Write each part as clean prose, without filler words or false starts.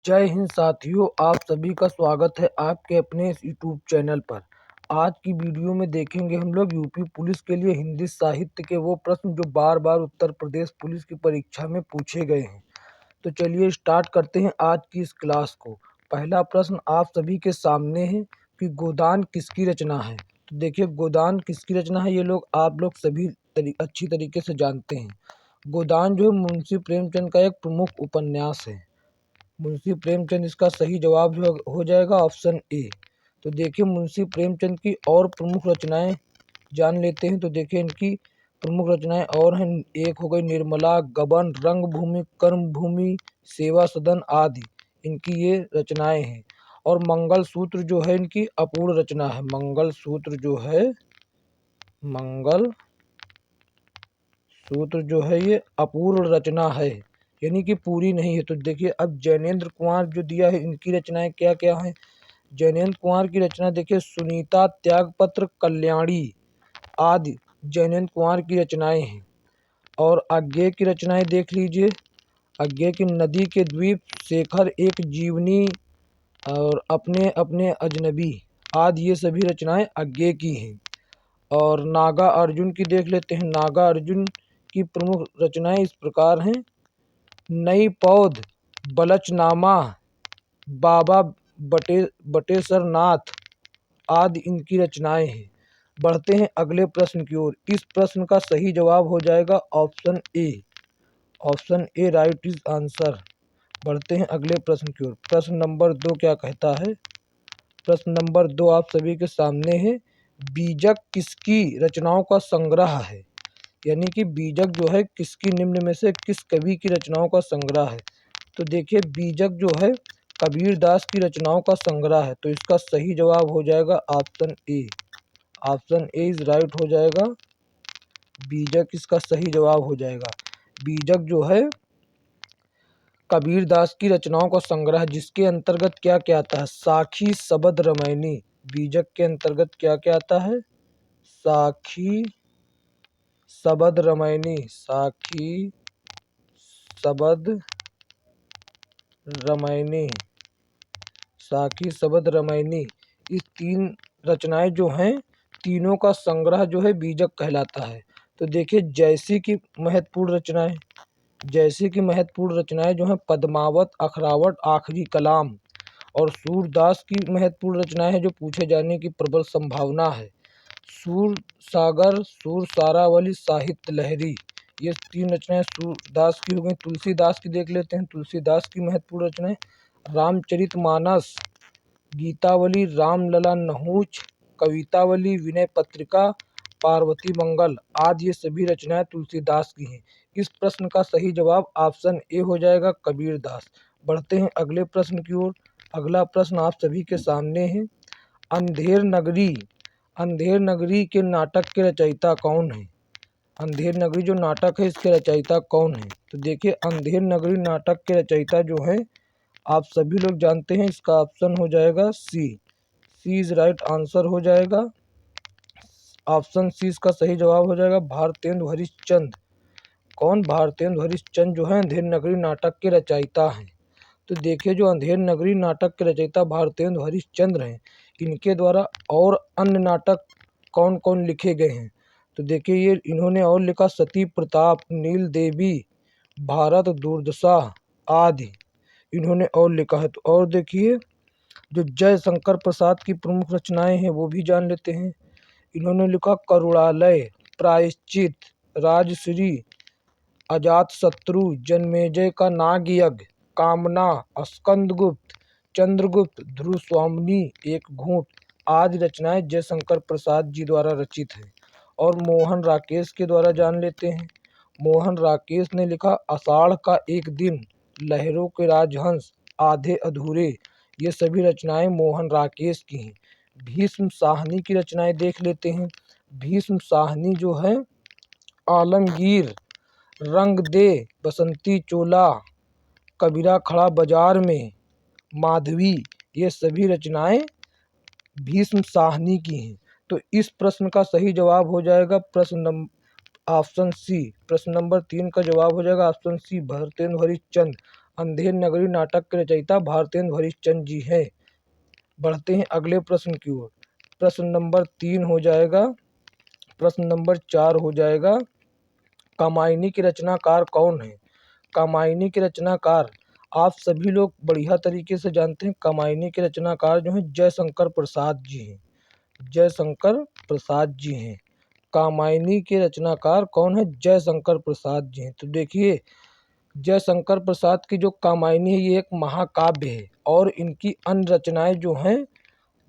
जय हिंद साथियों, आप सभी का स्वागत है आपके अपने इस यूट्यूब चैनल पर। आज की वीडियो में देखेंगे हम लोग यूपी पुलिस के लिए हिंदी साहित्य के वो प्रश्न जो बार बार उत्तर प्रदेश पुलिस की परीक्षा में पूछे गए हैं। तो चलिए स्टार्ट करते हैं आज की इस क्लास को। पहला प्रश्न आप सभी के सामने है कि गोदान किसकी रचना है। तो देखिए, गोदान किसकी रचना है ये आप लोग सभी अच्छी तरीके से जानते हैं। गोदान जो है मुंशी प्रेमचंद का एक प्रमुख उपन्यास है। मुंशी प्रेमचंद, इसका सही जवाब जो हो जाएगा ऑप्शन ए। तो देखिए, मुंशी प्रेमचंद की और प्रमुख रचनाएं जान लेते हैं। तो देखिए, इनकी प्रमुख रचनाएं और हैं। एक हो गई निर्मला, गबन, रंगभूमि, कर्मभूमि, सेवा सदन आदि, इनकी ये रचनाएं हैं। और मंगल सूत्र जो है इनकी अपूर्ण रचना है। मंगल सूत्र जो है, मंगल सूत्र जो है ये अपूर्ण रचना है, यानी कि पूरी नहीं है। तो देखिए, अब जैनेन्द्र कुमार जो दिया है, इनकी रचनाएं क्या क्या हैं। जैनेन्द्र कुमार की रचना देखिए, सुनीता, त्यागपत्र, कल्याणी आदि जैनेन्द्र कुमार की रचनाएं हैं। और आज्ञे की रचनाएं देख लीजिए। आज्ञे की नदी के द्वीप, शेखर एक जीवनी और अपने अपने अजनबी आदि, ये सभी रचनाएं आज्ञे की हैं। और नागा अर्जुन की देख लेते हैं। नागा अर्जुन की प्रमुख रचनाएं इस प्रकार हैं। नई पौध, बलचनामा, बाबा बटेश्वरनाथ आदि इनकी रचनाएं हैं। बढ़ते हैं अगले प्रश्न की ओर। इस प्रश्न का सही जवाब हो जाएगा option A. Option A right is answer. बढ़ते हैं अगले प्रश्न की ओर। प्रश्न नंबर 2 क्या कहता है। प्रश्न नंबर 2 आप सभी के सामने है। बीजक किसकी रचनाओं का संग्रह है। यानी कि बीजक जो है किसकी, निम्न में से किस कवि की रचनाओं का संग्रह है। तो देखिए, बीजक जो है कबीर दास की रचनाओं का संग्रह है। तो इसका सही जवाब हो जाएगा option A. Option A is right हो जाएगा। बीजक इसका सही जवाब हो जाएगा। बीजक जो है कबीर दास की रचनाओं का संग्रह, जिसके अंतर्गत क्या क्या आता है। साखी, शबद, रामायणी। बीजक के अंतर्गत क्या क्या आता है। साखी, शबद, रामायणी। साखी, शबद, रामायणी। साखी, शबद, रामायणी, इस तीन रचनाएं जो हैं, तीनों का संग्रह जो है बीजक कहलाता है। तो देखिए, जैसी की महत्वपूर्ण रचनाएं, जैसे की महत्वपूर्ण रचनाएं जो हैं पद्मावत, अखरावट, आखिरी कलाम। और सूरदास की महत्वपूर्ण रचनाएं हैं जो पूछे जाने की प्रबल संभावना है। सूर सागर, सूर सारावली, साहित्य लहरी, ये तीन रचनाएं सूरदास की हो गई। तुलसीदास की देख लेते हैं। तुलसीदास की महत्वपूर्ण रचनाएं रामचरितमानस, गीतावली, रामलला, नहुच, कवितावली, विनय पत्रिका, पार्वती मंगल आदि, ये सभी रचनाएं तुलसीदास की हैं। इस प्रश्न का सही जवाब ऑप्शन ए हो जाएगा, कबीर दास। बढ़ते हैं अगले प्रश्न की ओर। अगला प्रश्न आप सभी के सामने है। अंधेर नगरी, अंधेर नगरी के नाटक के रचयिता कौन है। अंधेर नगरी जो नाटक है, इसके रचयिता कौन है। तो देखिए, अंधेर नगरी नाटक के रचयिता जो हैं आप सभी लोग जानते हैं। इसका ऑप्शन हो जाएगा सी। सी इज राइट आंसर हो जाएगा। ऑप्शन सी इसका सही जवाब हो जाएगा, भारतेंदु हरिश्चंद्र। कौन, भारतेंदु हरिश्चंद्र जो है अंधेर नगरी नाटक के रचयिता हैं। तो देखिए, जो अंधेर नगरी नाटक के रचयिता भारतेंदु हरिश्चंद्र हैं, इनके द्वारा और अन्य नाटक कौन कौन लिखे गए हैं। तो देखिए, ये इन्होंने और लिखा सती प्रताप, नील देवी, भारत दुर्दशा आदि इन्होंने और लिखा है। तो और देखिए, जो जय शंकर प्रसाद की प्रमुख रचनाएं हैं वो भी जान लेते हैं। इन्होंने लिखा करुणालय, प्रायश्चित, राजश्री, अजातशत्रु, जन्मेजय का नागयज्ञ, कामना, स्कंदगुप्त, चंद्रगुप्त, ध्रुवस्वामिनी, एक घूंट आदि रचनाएं जयशंकर प्रसाद जी द्वारा रचित हैं। और मोहन राकेश के द्वारा जान लेते हैं। मोहन राकेश ने लिखा आषाढ़ का एक दिन, लहरों के राजहंस, आधे अधूरे, ये सभी रचनाएं मोहन राकेश की हैं। भीष्म साहनी की रचनाएं देख लेते हैं। भीष्म साहनी जो है आलमगीर, रंग दे, बसंती चोला, कबीरा खड़ा बाजार में, माधवी, ये सभी रचनाएं भीष्म साहनी की हैं। तो इस प्रश्न का सही जवाब हो जाएगा ऑप्शन सी। प्रश्न नंबर 3 का जवाब हो जाएगा ऑप्शन सी, भारतेंदु हरिश्चंद्र। अंधेर नगरी नाटक के रचयिता भारतेंद्र हरिश्चंद्र जी हैं। बढ़ते हैं अगले प्रश्न की ओर। प्रश्न नंबर 3 हो जाएगा। प्रश्न नंबर 4 हो जाएगा, कामायनी के रचनाकार कौन है? कामायनी के रचनाकार आप सभी लोग बढ़िया तरीके से जानते हैं। कामायनी के रचनाकार जो हैं जयशंकर प्रसाद जी हैं। जयशंकर प्रसाद जी हैं। कामायनी के रचनाकार कौन है? जयशंकर प्रसाद जी हैं। तो देखिए, जयशंकर प्रसाद की जो कामायनी है ये एक महाकाव्य है और इनकी अन्य रचनाएं जो हैं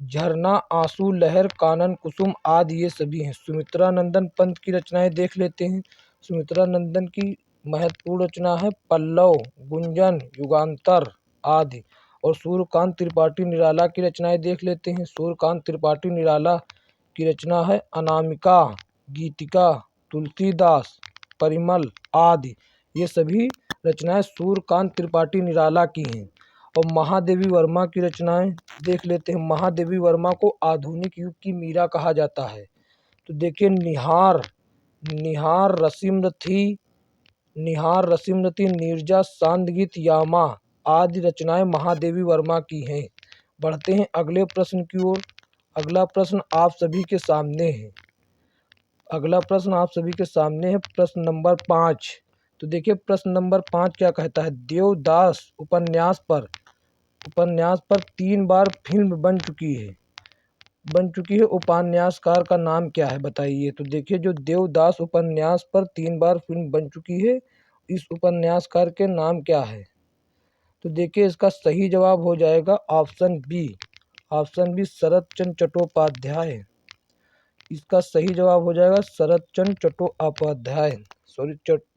झरना, आंसू, लहर, कानन कुसुम आदि ये सभी हैं। सुमित्रा नंदन पंत की रचनाएं देख लेते हैं। सुमित्रा नंदन की महत्वपूर्ण रचना है पल्लव, गुंजन, युगांतर आदि। और सूर्यकांत त्रिपाठी निराला की रचनाएं देख लेते हैं। सूर्यकांत त्रिपाठी निराला की रचना है अनामिका, गीतिका, तुलसीदास, परिमल आदि। ये सभी रचनाएं सूर्यकांत त्रिपाठी निराला की हैं। और महादेवी वर्मा की रचनाएं देख लेते हैं। महादेवी वर्मा को आधुनिक युग की मीरा कहा जाता है। तो देखिए, निहार, निहार रसिमरथी, निहार रसिमरथी, नीरजा, सांदगीत, यामा आदि रचनाएं महादेवी वर्मा की हैं। बढ़ते हैं अगले प्रश्न की ओर। अगला प्रश्न आप सभी के सामने है। अगला प्रश्न आप सभी के सामने है प्रश्न नंबर 5। तो देखिए, प्रश्न नंबर 5 क्या कहता है? देवदास उपन्यास पर 3 बार फिल्म बन चुकी है। उपन्यासकार का नाम क्या है बताइए? तो देखिए, जो देवदास उपन्यास पर 3 बार फिल्म बन चुकी है, इस उपन्यासकार के नाम क्या है? तो देखिए, इसका सही जवाब हो जाएगा ऑप्शन बी। ऑप्शन बी शरत चंद्र चट्टोपाध्याय। इसका सही जवाब हो जाएगा शरत चंद्र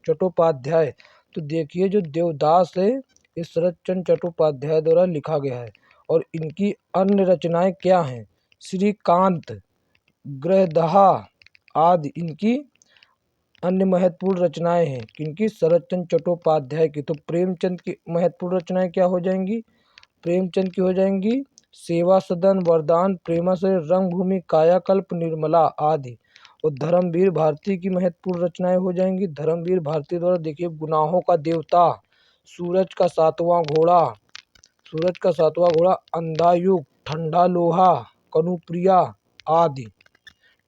चट्टोपाध्याय। तो देखिए, जो देवदास है ये शरत चंद्र चट्टोपाध्याय द्वारा लिखा गया है। और इनकी अन्य रचनाएं क्या हैं? श्रीकांत, गृहदहा आदि इनकी अन्य महत्वपूर्ण रचनाएं हैं। किनकी? शरत चंद्र चट्टोपाध्याय की। तो प्रेमचंद की महत्वपूर्ण रचनाएं क्या हो जाएंगी? प्रेमचंद की हो जाएंगी सेवा सदन, वरदान, प्रेमाश्रय, रंगभूमि, कायाकल्प, निर्मला आदि। और धर्मवीर भारती की महत्वपूर्ण रचनाएं हो जाएंगी धर्मवीर भारती द्वारा। देखिए, गुनाहों का देवता, सूरज का सातवां घोड़ा, अंधा युग, ठंडा लोहा, कनुप्रिया आदि।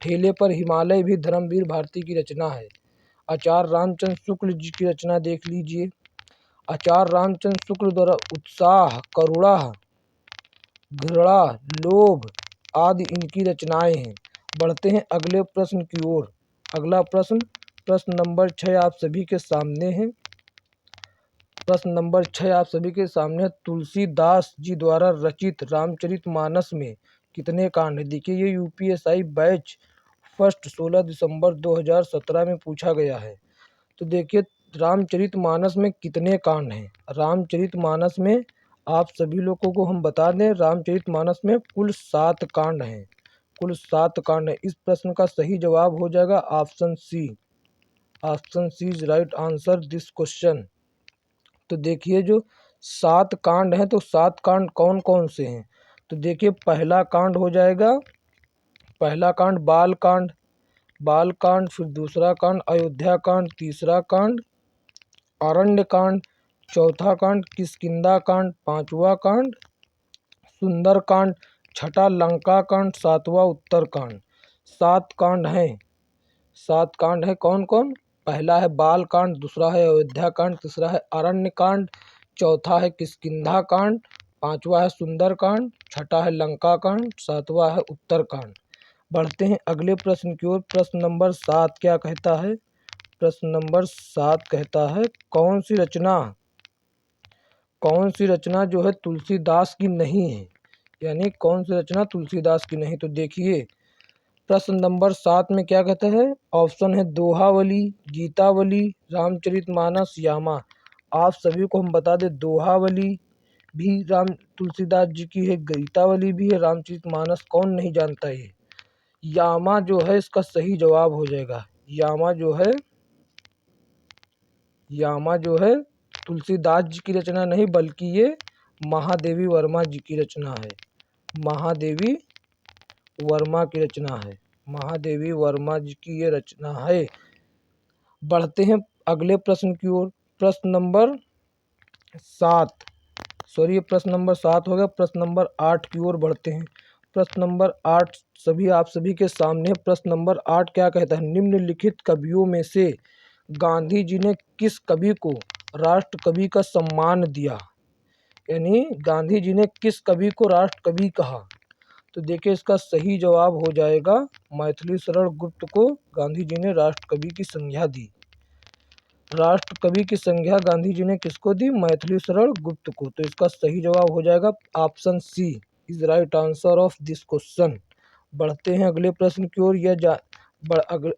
ठेले पर हिमालय भी धर्मवीर भारती की रचना है। आचार्य रामचंद्र शुक्ल जी की रचना देख लीजिए। आचार्य रामचंद्र शुक्ल द्वारा उत्साह, करुणा, घृणा, लोभ आदि इनकी रचनाएं हैं। बढ़ते हैं अगले प्रश्न की ओर। अगला प्रश्न नंबर 6 आप सभी के सामने है। प्रश्न नंबर 6 आप सभी के सामने है। तुलसीदास जी द्वारा रचित रामचरितमानस में कितने कांड हैं? देखिए, ये यूपीएससी बैच फर्स्ट 16 दिसंबर 2017 में पूछा गया है। तो देखिए, रामचरितमानस में कितने कांड हैं? रामचरितमानस में आप सभी लोगों को हम बता दें, रामचरितमानस में कुल 7 कांड हैं। कुल 7 कांड हैं। इस प्रश्न का सही जवाब हो जाएगा option C. Option C is right answer this question. तो देखिए, जो 7 कांड हैं, तो 7 कांड कौन कौन से हैं? तो देखिए, पहला कांड हो जाएगा, पहला कांड बाल कांड, फिर दूसरा कांड अयोध्या कांड, तीसरा कांड अरण्य कांड, चौथा कांड किष्किंधा कांड, पांचवा कांड सुंदर कांड, छठा लंका कांड, सातवां उत्तर कांड। 7 कांड हैं। 7 कांड है कौन कौन? पहला है बाल कांड, दूसरा है अयोध्या कांड, तीसरा है अरण्य कांड, चौथा है किष्किंधा कांड, पांचवा है सुंदर कांड, छठा है लंका कांड, सातवां है उत्तर कांड। बढ़ते हैं अगले प्रश्न की ओर। प्रश्न नंबर 7 क्या कहता है? प्रश्न नंबर 7 कहता है, कौन सी रचना जो है तुलसीदास की नहीं है? यानी कौन सी रचना तुलसीदास की नहीं? तो देखिए, प्रश्न नंबर 7 में क्या कहता है? ऑप्शन है दोहावली, गीतावली, रामचरितमानस, यामा। आप सभी को हम बता दें, दोहावली भी तुलसीदास जी की है, गीतावली भी है, रामचरितमानस कौन नहीं जानता ये। यामा जो है इसका सही जवाब हो जाएगा। यामा जो है तुलसीदास जी की रचना नहीं, बल्कि ये महादेवी वर्मा जी की रचना है। महादेवी वर्मा की रचना है। महादेवी वर्मा जी की ये रचना है। बढ़ते हैं अगले प्रश्न की ओर। प्रश्न नंबर 7, सॉरी ये प्रश्न नंबर 7 हो गया। प्रश्न नंबर 8 की ओर बढ़ते हैं। प्रश्न नंबर 8 आप सभी के सामने है। प्रश्न नंबर 8 क्या कहता है, निम्नलिखित कवियों में से गांधी जी ने किस कवि को राष्ट्र कवि का सम्मान दिया। यानी गांधी जी ने किस कवि को राष्ट्र कवि कहा। तो देखिए इसका सही जवाब हो जाएगा मैथिली शरण गुप्त को गांधी जी ने राष्ट्र कवि की संज्ञा दी। राष्ट्र कवि की संज्ञा गांधी जी ने किसको दी, मैथिली शरण गुप्त को। तो इसका सही जवाब हो जाएगा option C is right answer of this question. बढ़ते हैं अगले प्रश्न की ओर।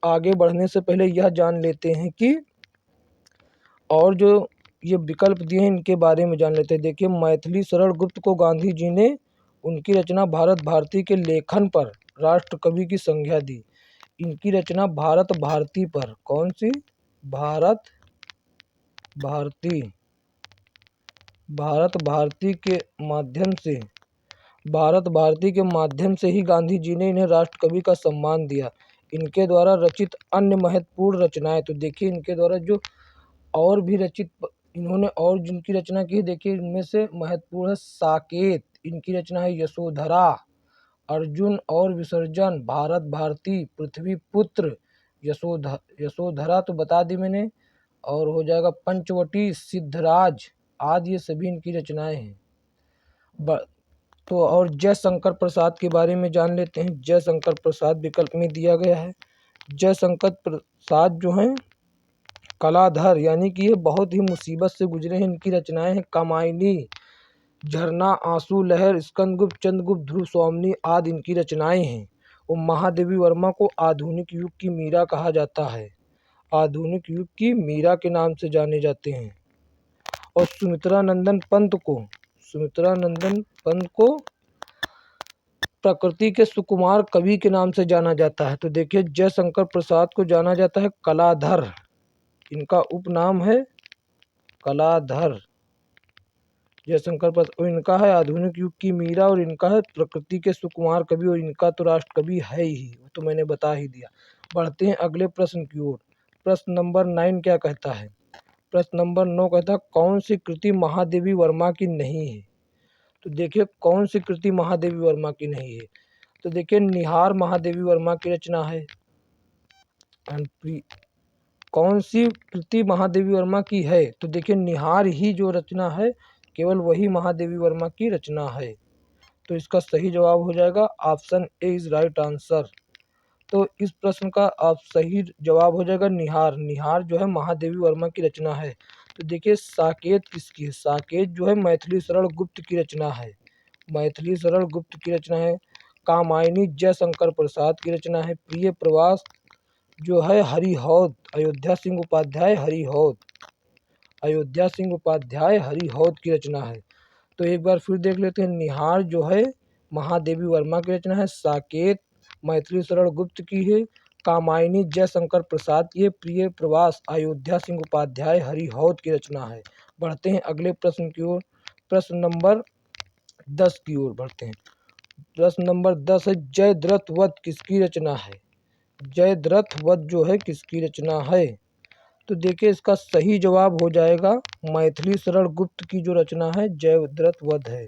आगे बढ़ने से पहले यह जान लेते हैं कि और जो ये विकल्प दिए हैं इनके बारे में जान लेते हैं। देखिए मैथिली शरण गुप्त को गांधी जी ने उनकी रचना भारत भारती के लेखन पर राष्ट्र कवि की संज्ञा दी। इनकी रचना भारत भारती पर, कौन सी, भारत भारती, भारत भारती के माध्यम से, भारत भारती के माध्यम से ही गांधी जी ने इन्हें राष्ट्र कवि का सम्मान दिया। इनके द्वारा रचित अन्य महत्वपूर्ण रचनाएं, तो देखिए इनके द्वारा जो और भी रचित इन्होंने और जिनकी रचना की, देखिए इनमें से महत्वपूर्ण है साकेत, इनकी रचना है यशोधरा, अर्जुन और विसर्जन, भारत भारती, पृथ्वी पुत्र, यशोधरा तो बता दी मैंने, और हो जाएगा पंचवटी, सिद्धराज आदि, ये सभी इनकी रचनाएं हैं। तो और जयशंकर प्रसाद के बारे में जान लेते हैं। जयशंकर प्रसाद विकल्प में दिया गया है। जयशंकर प्रसाद जो हैं कलाधर, यानी कि ये बहुत ही मुसीबत से गुजरे हैं। इनकी रचनाएं हैं कामायनी, झरना, आंसू लहर, स्कंदगुप्त, चंद्रगुप्त, ध्रुव स्वामिनी आदि इनकी रचनाएं हैं। और महादेवी वर्मा को आधुनिक युग की मीरा कहा जाता है, आधुनिक युग की मीरा के नाम से जाने जाते हैं। और सुमित्रा नंदन पंत को प्रकृति के सुकुमार कवि के नाम से जाना जाता है। तो देखिए जयशंकर प्रसाद को जाना जाता है कलाधर, इनका उपनाम है कलाधर जयशंकर प्रसाद। और इनका है आधुनिक युग की मीरा, और इनका है प्रकृति के सुकुमार कवि, और इनका तो राष्ट्र कवि है ही, वो तो मैंने बता ही दिया। बढ़ते हैं अगले प्रश्न की ओर। प्रश्न नंबर 9 क्या कहता है, प्रश्न नंबर 9 कहता है कौन सी कृति महादेवी वर्मा की नहीं है। तो देखिए कौन सी कृति महादेवी वर्मा की नहीं है। तो देखिए निहार महादेवी वर्मा की रचना है। कौन सी कृति महादेवी वर्मा की है, तो देखिए निहार ही जो रचना है केवल वही महादेवी वर्मा की रचना है। तो इसका सही जवाब हो जाएगा option A is right answer. तो इस प्रश्न का आप सही जवाब हो जाएगा निहार। निहार जो है महादेवी वर्मा की रचना है। तो देखिए साकेत किसकी है, साकेत जो है मैथिली शरण गुप्त की रचना है, मैथिली शरण गुप्त की रचना है। कामायनी जयशंकर प्रसाद की रचना है। प्रिय प्रवास जो है हरिहौद, अयोध्या सिंह उपाध्याय हरिहौद, अयोध्या सिंह उपाध्याय हरिहौद की रचना है। तो एक बार फिर देख लेते हैं। निहार जो है महादेवी वर्मा की रचना है, साकेत मैथिली शरण गुप्त की है, कामायनी जयशंकर प्रसाद की है, प्रिय प्रवास अयोध्या सिंह उपाध्याय हरिहौद की रचना है। बढ़ते हैं अगले प्रश्न की ओर। प्रश्न नंबर 10 की ओर बढ़ते हैं। प्रश्न नंबर 10 है जयद्रथ वध किसकी रचना है। जयद्रथ वध जो है किसकी रचना है। तो देखिए इसका सही जवाब हो जाएगा मैथिली शरण गुप्त की जो रचना है जयद्रथ वध है।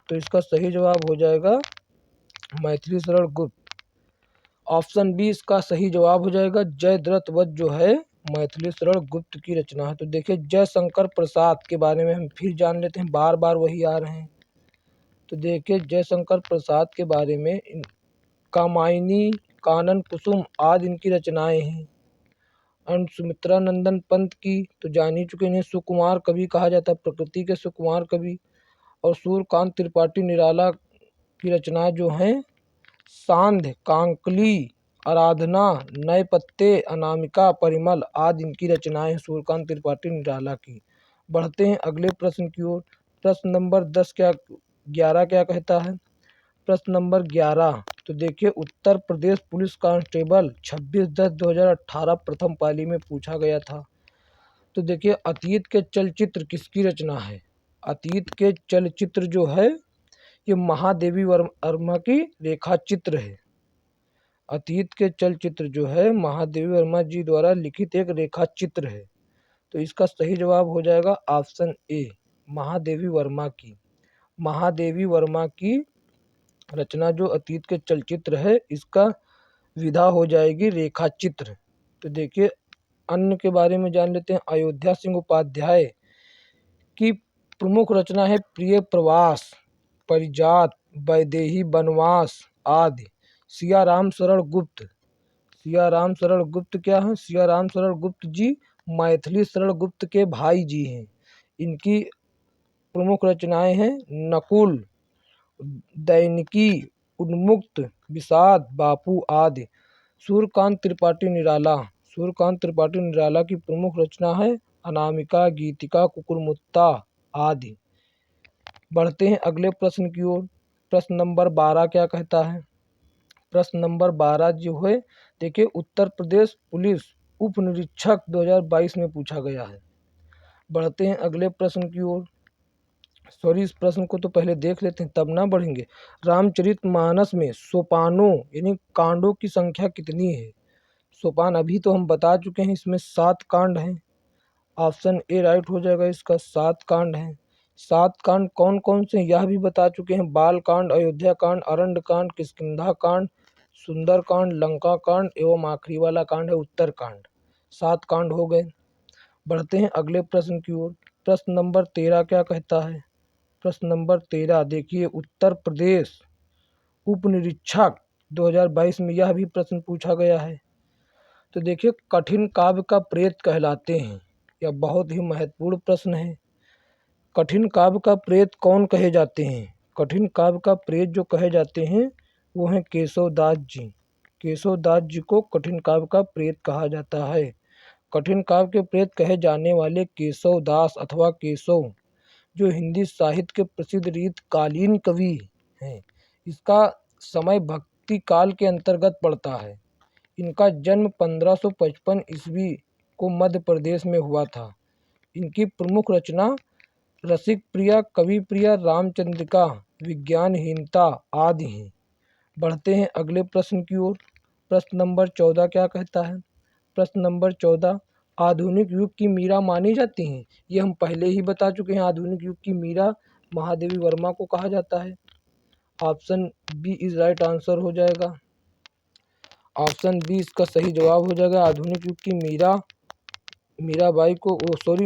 तो इसका सही जवाब हो जाएगा मैथिली शरण गुप्त, ऑप्शन बी इसका सही जवाब हो जाएगा। जयद्रथ वध जो है मैथिली शरण गुप्त की रचना है। तो देखिए जयशंकर प्रसाद के बारे में हम फिर जान लेते हैं, बार बार वही आ रहे हैं। तो देखिए जयशंकर प्रसाद के बारे में कामायनी, कानन कुसुम आदि इनकी रचनाएं हैं। एंड सुमित्रा नंदन पंत की तो जान ही चुके, इन्हें सुकुमार कवि कहा जाता है, प्रकृति के सुकुमार कवि। और सूर्यकांत त्रिपाठी निराला की रचनाएं जो हैं सांध्य, कांकली, आराधना, नए पत्ते, अनामिका, परिमल आदि इनकी रचनाएं हैं सूर्यकांत त्रिपाठी निराला की। बढ़ते हैं अगले प्रश्न की ओर। प्रश्न नंबर 11 क्या कहता है। प्रश्न नंबर 11, तो देखिए उत्तर प्रदेश पुलिस कांस्टेबल 26/10/2018 प्रथम पाली में पूछा गया था। तो देखिए अतीत के चलचित्र किसकी रचना है। अतीत के चलचित्र जो है ये महादेवी वर्मा की रेखा चित्र है। अतीत के चलचित्र जो है महादेवी वर्मा जी द्वारा लिखित एक रेखा चित्र है। तो इसका सही जवाब हो जाएगा ऑप्शन ए, महादेवी वर्मा की। महादेवी वर्मा की रचना जो अतीत के चलचित्र है, इसका विधा हो जाएगी रेखा चित्र। तो देखिए अन्य के बारे में जान लेते हैं। अयोध्या सिंह उपाध्याय की प्रमुख रचना है प्रिय प्रवास, परिजात, वैदेही वनवास आदि। सियाराम सरल गुप्त, सियाराम सरल गुप्त क्या है? सियाराम सरल गुप्त जी मैथिली सरल गुप्त के भाई जी हैं। इनकी प्रमुख रचनाएं हैं नकुल, दैनिकी, उन्मुक्त, विषाद, बापू आदि। सूर्यकांत त्रिपाठी निराला, सूर्यकांत त्रिपाठी निराला की प्रमुख रचना है अनामिका, गीतिका, कुकुरमुत्ता आदि। बढ़ते हैं अगले प्रश्न की ओर। प्रश्न नंबर 12 क्या कहता है? प्रश्न नंबर 12 जो है, देखिए उत्तर प्रदेश पुलिस उप निरीक्षक 2022 में पूछा गया है। बढ़ते हैं अगले प्रश्न की ओर। सॉरी, इस प्रश्न को तो पहले देख लेते हैं तब ना बढ़ेंगे। रामचरितमानस में सोपानों यानी कांडों की संख्या कितनी है? सोपान अभी तो हम बता चुके हैं, इसमें 7 कांड हैं। ऑप्शन ए राइट हो जाएगा इसका, 7 कांड हैं। 7 कांड कौन कौन से यह भी बता चुके हैं। बाल कांड, अयोध्या कांड, अरण्य कांड, किष्किंधा कांड, सुंदर कांड, लंका कांड एवं आखिरी वाला कांड है उत्तर कांड। 7 कांड हो गए। बढ़ते हैं अगले प्रश्न की ओर। प्रश्न नंबर 13 क्या कहता है? प्रश्न नंबर 13 देखिए उत्तर प्रदेश उप निरीक्षक 2022 में यह भी प्रश्न पूछा गया है। तो देखिए कठिन काव्य का प्रेत कहलाते हैं, यह बहुत ही महत्वपूर्ण प्रश्न है। कठिन काव्य का प्रेत कौन कहे जाते हैं? कठिन काव्य का प्रेत जो कहे जाते हैं वो हैं केशव दास जी। केशव दास जी को कठिन काव्य का प्रेत कहा जाता है। कठिन काव्य के प्रेत कहे जाने वाले केशव दास अथवा केशव जो हिंदी साहित्य के प्रसिद्ध रीतकालीन कवि हैं। इसका समय भक्ति काल के अंतर्गत पड़ता है। इनका जन्म 1555 ईस्वी को मध्य प्रदेश में हुआ था। इनकी प्रमुख रचना रसिक प्रिया, कवि प्रिया, रामचंद्रिका, विज्ञानहीनता आदि हैं। बढ़ते हैं अगले प्रश्न की ओर। प्रश्न नंबर 14 क्या कहता है? प्रश्न नंबर 14 आधुनिक युग की मीरा मानी जाती हैं। ये हम पहले ही बता चुके हैं। आधुनिक युग की मीरा महादेवी वर्मा को कहा जाता है। Option B is right answer हो जाएगा। ऑप्शन बी इसका सही जवाब हो जाएगा। आधुनिक युग की मीराबाई को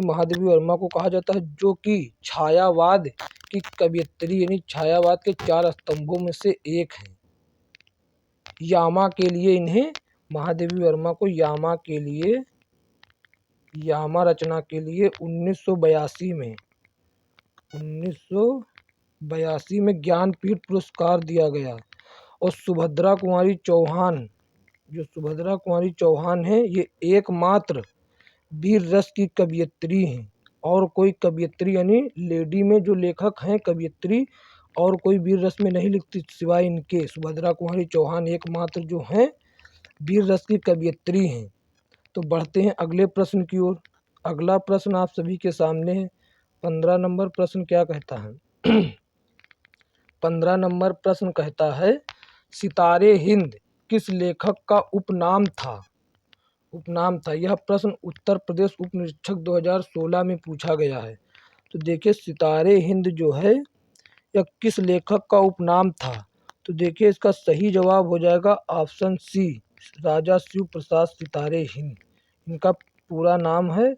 महादेवी वर्मा को कहा जाता है, जो कि छायावाद की कवयित्री यानी छायावाद के 4 स्तंभों में से एक है। यामा के लिए इन्हें महादेवी वर्मा को यामा रचना के लिए 1982 में ज्ञानपीठ पुरस्कार दिया गया। और सुभद्रा कुमारी चौहान है, ये एकमात्र वीर रस की कवयित्री हैं। और कोई कवयित्री यानी लेडी में जो लेखक हैं कवयित्री और कोई वीर रस में नहीं लिखती सिवाय इनके। सुभद्रा कुमारी चौहान एकमात्र जो हैं वीर रस की कवयित्री हैं। तो बढ़ते हैं अगले प्रश्न की ओर। अगला प्रश्न आप सभी के सामने है। 15 नंबर प्रश्न क्या कहता है? 15 नंबर प्रश्न कहता है सितारे हिंद किस लेखक का उपनाम था? यह प्रश्न उत्तर प्रदेश उप निरीक्षक 2016 में पूछा गया है। तो देखिए सितारे हिंद जो है यह किस लेखक का उपनाम था? तो देखिए इसका सही जवाब हो जाएगा ऑप्शन सी, राजा शिव प्रसाद सितारे हिंद। इनका पूरा नाम है,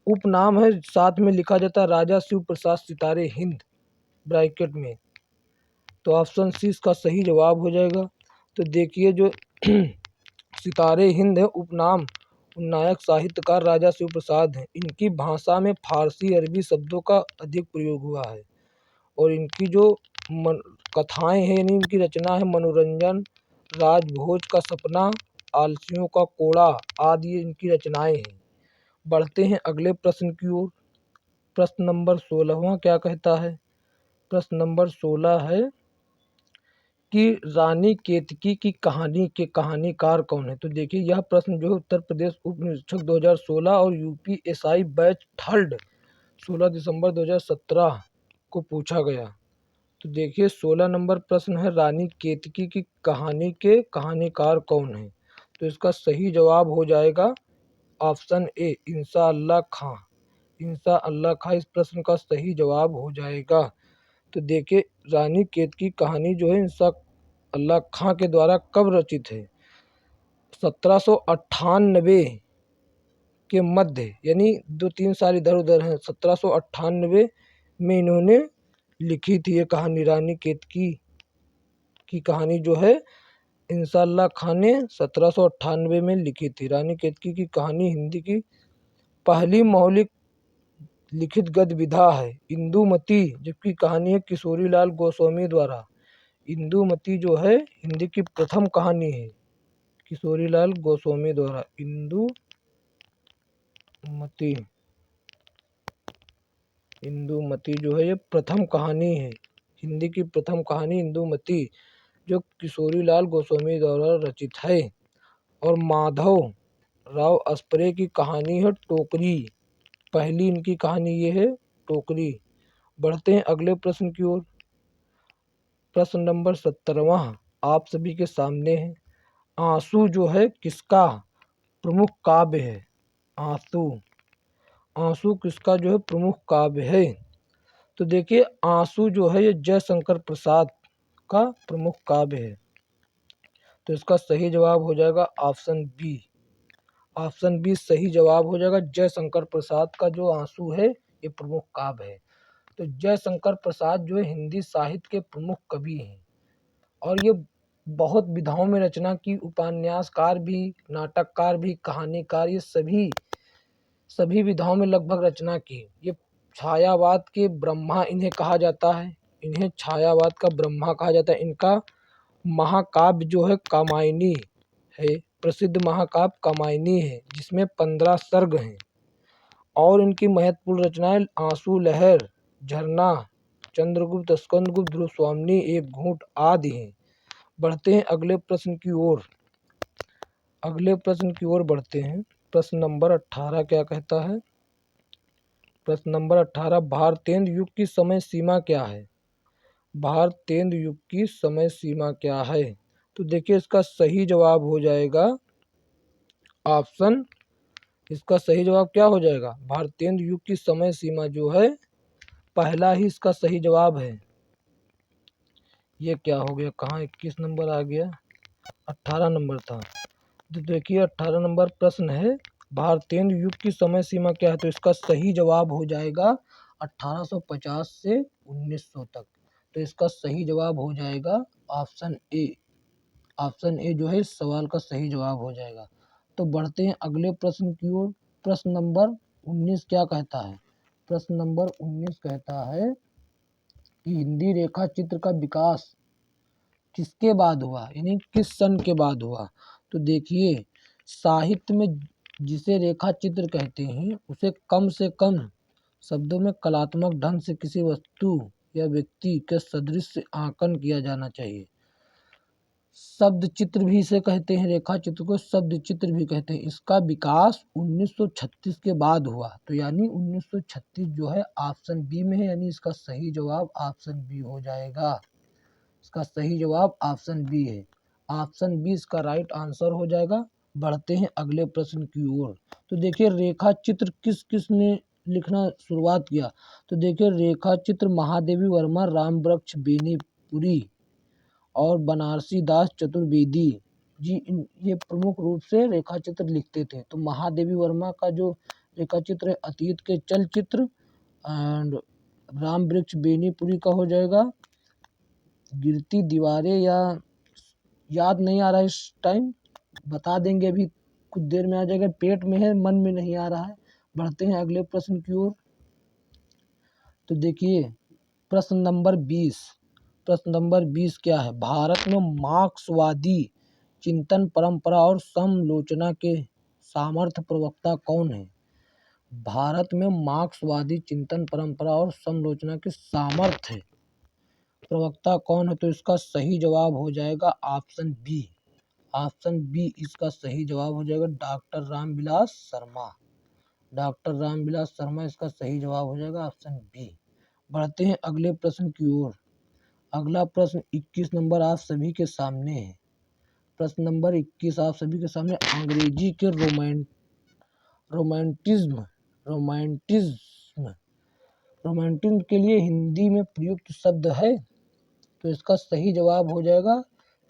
उपनाम है, साथ में लिखा जाता है राजा शिव प्रसाद सितारे हिंद ब्रैकेट में। तो ऑप्शन सी इसका सही जवाब हो जाएगा। तो देखिए जो सितारे हिंद है उपनाम नायक साहित्यकार राजा शिव प्रसाद हैं। इनकी भाषा में फारसी अरबी शब्दों का अधिक प्रयोग हुआ है। और इनकी जो कथाएं हैं यानी इनकी रचना है मनोरंजन, राजभोज का सपना, आलसियों का कोड़ा आदि इनकी रचनाएं हैं। बढ़ते हैं अगले प्रश्न की ओर। प्रश्न नंबर 16वां क्या कहता है? प्रश्न नंबर 16 है कि रानी केतकी की कहानी के कहानीकार कौन है? तो देखिए यह प्रश्न जो है उत्तर प्रदेश उप निरीक्षक 2016 और यूपीएसआई बैच थर्ड 16 दिसंबर 2017 को पूछा गया। तो देखिए 16 नंबर प्रश्न है रानी केतकी की कहानी के कहानीकार कौन है? तो इसका सही जवाब हो जाएगा ऑप्शन ए इंशाअल्लाह खां। इंशाअल्लाह खां इस प्रश्न का सही जवाब हो जाएगा। तो देखिए रानी केतकी की कहानी जो है इंशाअल्लाह खां के द्वारा कब रचित है? 1798 के मध्य, यानी 2-3 साल इधर उधर हैं। 1798 में इन्होंने लिखी थी ये कहानी। रानी केतकी की कहानी जो है इंशाअल्लाह खां ने 1798 में लिखी थी। रानी केतकी की कहानी हिंदी की पहली मौलिक लिखित गद्य विधा है। इंदुमती जबकि कहानी है किशोरीलाल गोस्वामी द्वारा। इंदुमती जो है हिंदी की प्रथम कहानी है किशोरीलाल गोस्वामी द्वारा। इंदुमती जो है ये प्रथम कहानी है, हिंदी की प्रथम कहानी इंदुमती जो किशोरीलाल गोस्वामी द्वारा रचित है। और माधव राव अस्परे की कहानी है टोकरी। पहली इनकी कहानी ये है टोकरी। बढ़ते हैं अगले प्रश्न की ओर। प्रश्न नंबर 17वां आप सभी के सामने है। आंसू जो है किसका प्रमुख काव्य है? आंसू किसका जो है प्रमुख काव्य है? तो देखिए आंसू जो है ये जयशंकर प्रसाद का प्रमुख काव्य है। तो इसका सही जवाब हो जाएगा ऑप्शन बी। ऑप्शन बी सही जवाब हो जाएगा। जयशंकर प्रसाद का जो आंसू है ये प्रमुख काव्य है। तो जयशंकर प्रसाद जो है हिंदी साहित्य के प्रमुख कवि हैं और ये बहुत विधाओं में रचना की। उपन्यासकार भी, नाटककार भी, कहानीकार, ये सभी विधाओं में लगभग रचना की। ये छायावाद के ब्रह्मा इन्हें कहा जाता है। इन्हें छायावाद का ब्रह्मा कहा जाता है। इनका महाकाव्य जो है कामायनी है, प्रसिद्ध महाकाव्य कामायनी है जिसमें 15 सर्ग हैं। और इनकी महत्वपूर्ण रचनाएं आंसू लहर, झरना, चंद्रगुप्त, स्कंदगुप्त, ध्रुवस्वामिनी, एक घूंट आदि हैं। बढ़ते हैं अगले प्रश्न की ओर। बढ़ते हैं। प्रश्न नंबर 18 क्या कहता है? प्रश्न नंबर 18 भारतेंदु युग की समय सीमा क्या है? भारतेंदु युग की समय सीमा क्या है? तो देखिए इसका सही जवाब हो जाएगा ऑप्शन। इसका सही जवाब क्या हो जाएगा? भारतेंदु युग की समय सीमा जो है पहला ही इसका सही जवाब है। ये क्या हो गया, कहाँ 21 नंबर आ गया, 18 नंबर था। तो देखिए 18 नंबर प्रश्न है भारतेंदु युग की समय सीमा क्या है? तो इसका सही जवाब हो जाएगा 1850 से 1900 तक। तो इसका सही जवाब हो जाएगा ऑप्शन ए। ऑप्शन ए जो है इस सवाल का सही जवाब हो जाएगा। तो बढ़ते हैं अगले प्रश्न की ओर। प्रश्न नंबर 19 क्या कहता है? प्रश्न नंबर 19 कहता है कि हिंदी रेखा चित्र का विकास किसके बाद हुआ, यानी किस सन के बाद हुआ? तो देखिए साहित्य में जिसे रेखा चित्र कहते हैं उसे कम से कम शब्दों में कलात्मक ढंग से किसी वस्तु या व्यक्ति के सदृश आंकन किया जाना चाहिए। शब्द चित्र भी इसे कहते हैं, रेखा चित्र को शब्द चित्र भी कहते हैं। इसका विकास 1936 के बाद हुआ। तो यानी 1936 जो है ऑप्शन बी में है, यानी इसका सही जवाब ऑप्शन बी हो जाएगा। इसका सही जवाब ऑप्शन बी है। ऑप्शन बी इसका राइट आंसर हो जाएगा। बढ़ते हैं अगले प्रश्न की ओर। तो देखिए रेखा चित्र किस किस ने लिखना शुरुआत किया? तो देखिए रेखा चित्र महादेवी वर्मा, रामवृक्ष बेनीपुरी और बनारसी दास चतुर्वेदी जी ये प्रमुख रूप से रेखा चित्र लिखते थे। तो महादेवी वर्मा का जो रेखा चित्र है अतीत के चलचित्र, एंड रामवृक्ष बेनीपुरी का हो जाएगा गिरती दीवारें, या याद नहीं आ रहा है इस टाइम, बता देंगे अभी कुछ देर में आ जाएगा, पेट में है मन में नहीं आ रहा है। बढ़ते हैं अगले प्रश्न की ओर। तो देखिए प्रश्न नंबर 20। प्रश्न नंबर 20 क्या है? भारत में मार्क्सवादी चिंतन परंपरा और समालोचना के सामर्थ्य प्रवक्ता कौन है? भारत में मार्क्सवादी चिंतन परंपरा और समालोचना के सामर्थ्य प्रवक्ता कौन है? तो इसका सही जवाब हो जाएगा ऑप्शन बी। ऑप्शन बी इसका सही जवाब हो जाएगा डॉक्टर रामविलास शर्मा। डॉक्टर रामविलास शर्मा इसका सही जवाब हो जाएगा ऑप्शन बी। बढ़ते हैं अगले प्रश्न की ओर। अगला प्रश्न 21 नंबर आप सभी के सामने है। प्रश्न नंबर 21 आप सभी के सामने अंग्रेजी के रोमांटिज्म रोमांटिज्म रोमांटिज्म के लिए हिंदी में प्रयुक्त शब्द है, तो इसका सही जवाब हो जाएगा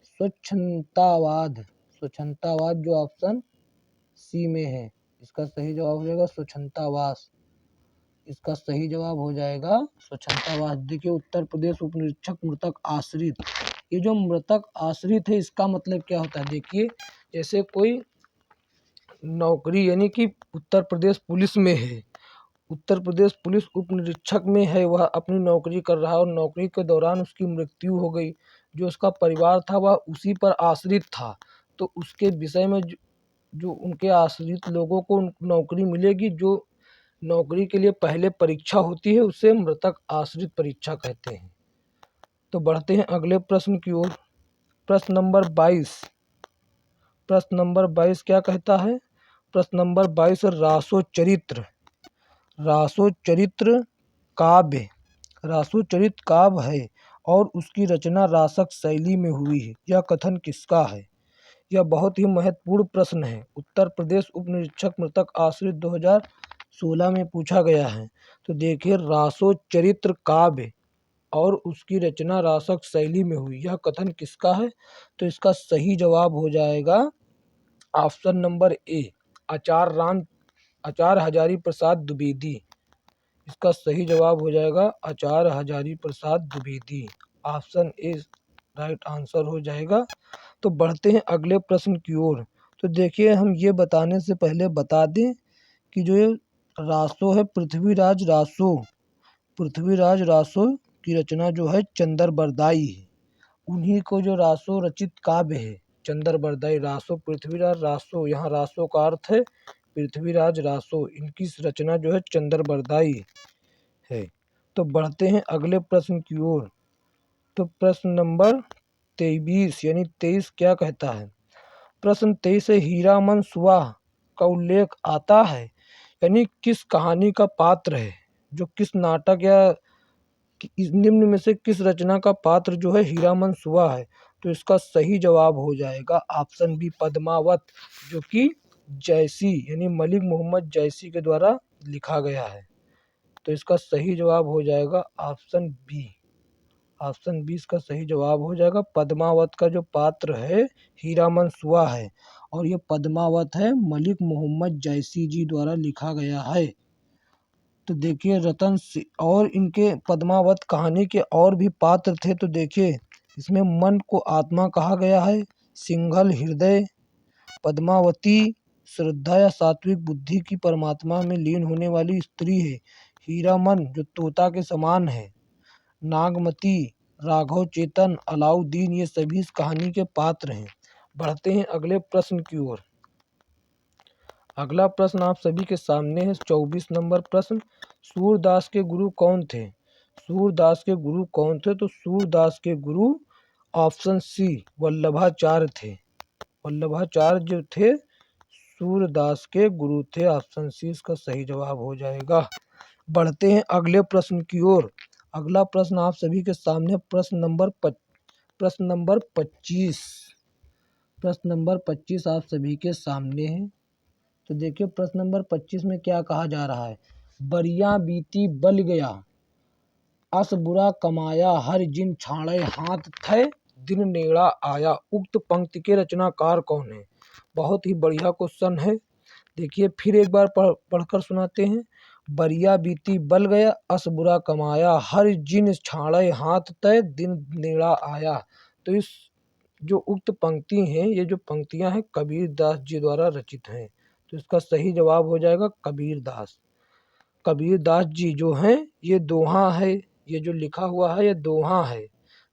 स्वच्छंदतावाद। स्वच्छंदतावाद जो ऑप्शन सी में है, इसका सही जवाब हो जाएगा स्वच्छंदतावाद। इसका सही जवाब हो जाएगा स्वच्छंदतावाद। देखिए उत्तर प्रदेश उपनिरीक्षक मृतक आश्रित, ये जो मृतक आश्रित है इसका मतलब क्या होता है। देखिए जैसे कोई नौकरी यानी कि उत्तर प्रदेश पुलिस में है, उत्तर प्रदेश पुलिस उप निरीक्षक में है, वह अपनी नौकरी कर रहा है और नौकरी के दौरान उसकी मृत्यु हो गई, जो उसका परिवार था वह उसी पर आश्रित था, तो उसके विषय में जो उनके आश्रित लोगों को नौकरी मिलेगी, जो नौकरी के लिए पहले परीक्षा होती है उसे मृतक आश्रित परीक्षा कहते हैं। तो बढ़ते हैं अगले प्रश्न की ओर। प्रश्न नंबर 22, प्रश्न नंबर 22 क्या कहता है। प्रश्न नंबर 22 रासोचरित्र, रासोचरित्र काव्य, रासोचरित्र काव्य है और उसकी रचना रासक शैली में हुई है, यह कथन किसका है। यह बहुत ही महत्वपूर्ण प्रश्न है, उत्तर प्रदेश उप निरीक्षक मृतक आश्रित 2016 में पूछा गया है। तो देखिए रासोचरित्र काव्य और उसकी रचना रासक शैली में हुई, यह कथन किसका है। तो इसका सही जवाब हो जाएगा option number A, Acharya Hazari Prasad Dwivedi. इसका सही जवाब हो जाएगा Acharya Hazari Prasad Dwivedi, option A right answer हो जाएगा। तो बढ़ते हैं अगले प्रश्न की ओर। तो देखिए हम ये बताने से पहले बता दें कि जो ये रासो है पृथ्वीराज रासो की रचना जो है चंदर बरदाई है, उन्हीं को जो रासो रचित काव्य है चंदर बरदाई। रासो पृथ्वीराज रासो, यहाँ रासो का अर्थ है पृथ्वीराज रासो, इनकी रचना जो है चंदर बरदाई है। तो बढ़ते हैं अगले प्रश्न की ओर। तो प्रश्न नंबर 23 यानी 23 क्या कहता है। प्रश्न 23 है हीरामन सुवाह का उल्लेख आता है, यानी किस कहानी का पात्र है, जो किस नाटक या इस निम्न में से किस रचना का पात्र जो है हीरामन सुवाह है। तो इसका सही जवाब हो जाएगा ऑप्शन बी पद्मावत, जो कि जैसी यानी मलिक मोहम्मद जैसी के द्वारा लिखा गया है। तो इसका सही जवाब हो जाएगा ऑप्शन बी, ऑप्शन 20 का सही जवाब हो जाएगा। पद्मावत का जो पात्र है हीरामन सुवा है और ये पद्मावत है मलिक मोहम्मद जैसी जी द्वारा लिखा गया है। तो देखिए रतन सिंह और इनके पद्मावत कहानी के और भी पात्र थे। तो देखिए इसमें मन को आत्मा कहा गया है, सिंघल हृदय, पद्मावती श्रद्धा या सात्विक बुद्धि की परमात्मा में लीन होने वाली स्त्री है, हीरामन जो तोता के समान है, नागमती, राघव चेतन, अलाउद्दीन, ये सभी इस कहानी के पात्र हैं। बढ़ते हैं अगले प्रश्न की ओर। अगला प्रश्न आप सभी के सामने है 24 नंबर प्रश्न। सूरदास के गुरु कौन थे। सूरदास के गुरु कौन थे। तो सूरदास के गुरु ऑप्शन सी वल्लभाचार्य थे। वल्लभाचार्य जो थे सूरदास के गुरु थे, ऑप्शन सी इसका सही जवाब हो जाएगा। बढ़ते हैं अगले प्रश्न की ओर। अगला प्रश्न आप सभी के सामने प्रश्न नंबर 25, प्रश्न नंबर 25 आप सभी के सामने है। तो देखिए प्रश्न नंबर 25 में क्या कहा जा रहा है। बरिया बीती बल गया, अस बुरा कमाया, हर जिन छाड़े हाथ थे, दिन नेड़ा आया। उक्त पंक्ति के रचनाकार कौन है। बहुत ही बढ़िया क्वेश्चन है। देखिए फिर एक बार पढ़कर सुनाते हैं। बरिया बीती बल गया, अस बुरा कमाया, हर जिन छाड़े हाथ तय, दिन नेड़ा आया। तो इस जो उक्त पंक्ति हैं, ये जो पंक्तियां हैं कबीर दास जी द्वारा रचित हैं। तो इसका सही जवाब हो जाएगा कबीर दास। कबीर दास जी जो हैं ये दोहा है, ये जो लिखा हुआ है ये दोहा है।